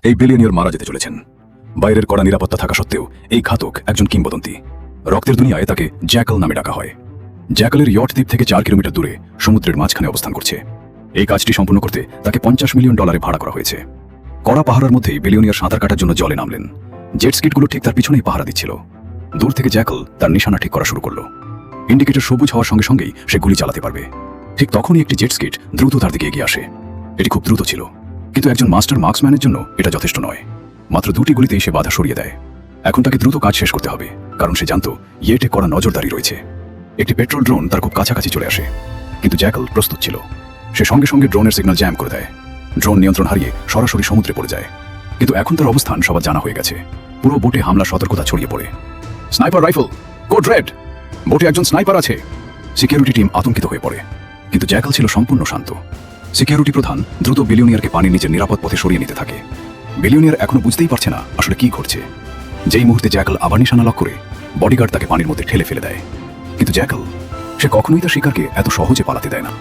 এই বিলিয়নিয়ার মারা যেতে চলেছেন। বাইরের কড়া নিরাপত্তা থাকা সত্ত্বেও এই ঘাতক একজন কিংবদন্তি। রক্তের দুনিয়ায় তাকে জ্যাকল নামে ডাকা হয়। জ্যাকলের ইয়ট দ্বীপ থেকে 4 কিলোমিটার দূরে সমুদ্রের মাঝখানে অবস্থান করছে। এই কাজটি সম্পূর্ণ করতে তাকে $50 মিলিয়ন ভাড়া করা হয়েছে। কড়া পাহারার মধ্যেই বিলিয়নিয়ার সাঁতার কাটার জন্য জলে নামলেন। জেট স্কিটগুলো ঠিক তার পিছনেই পাহারা দিচ্ছিল। দূর থেকে জ্যাকল তার নিশানা ঠিক করা শুরু করলো। ইন্ডিকেটর সবুজ হওয়ার সঙ্গে সঙ্গেই সে গুলি চালাতে পারবে। ঠিক তখনই একটি জেট স্কিট দ্রুত তার দিকে এগিয়ে আসে। এটি খুব দ্রুত ছিল, কিন্তু একজন মাস্টার মার্কসম্যানের জন্য এটা যথেষ্ট নয়। মাত্র 2টি গুলিতেই সে বাধা সরিয়ে দেয়। এখন তাকে দ্রুত কাজ শেষ করতে হবে, কারণ সে জানত ইয়েটে কড়া নজরদারি রয়েছে। একটি পেট্রোল ড্রোন তার খুব কাছাকাছি চলে আসে, কিন্তু জ্যাকল প্রস্তুত ছিল। সে সঙ্গে সঙ্গে ড্রোনের সিগন্যাল জ্যাম করে দেয়। ড্রোন নিয়ন্ত্রণ হারিয়ে সরাসরি সমুদ্রে পড়ে যায়। কিন্তু এখন তার অবস্থান সবার জানা হয়ে গেছে। পুরো বোটে হামলার সতর্কতা ছড়িয়ে পড়ে। স্নাইপার রাইফেল, কোড রেড, বোটে একজন স্নাইপার আছে। সিকিউরিটি টিম আতঙ্কিত হয়ে পড়ে, কিন্তু জ্যাকল ছিল সম্পূর্ণ শান্ত। সিকিউরিটি প্রধান দ্রুত বিলিয়নিয়ারকে পানির নিচের নিরাপদ পথে সরিয়ে নিতে থাকে। বিলিয়নিয়ার এখনো বুঝতেই পারছে না আসলে কি ঘটছে। যেই মুহূর্তে জ্যাকল আবার নিশানা লক করে, বডিগার্ড তাকে পানির মধ্যে ঠেলে ফেলে দেয়। কিন্তু জ্যাকল, সে কখনোই তার শিকারকে এত সহজে পালাতে দেয় না।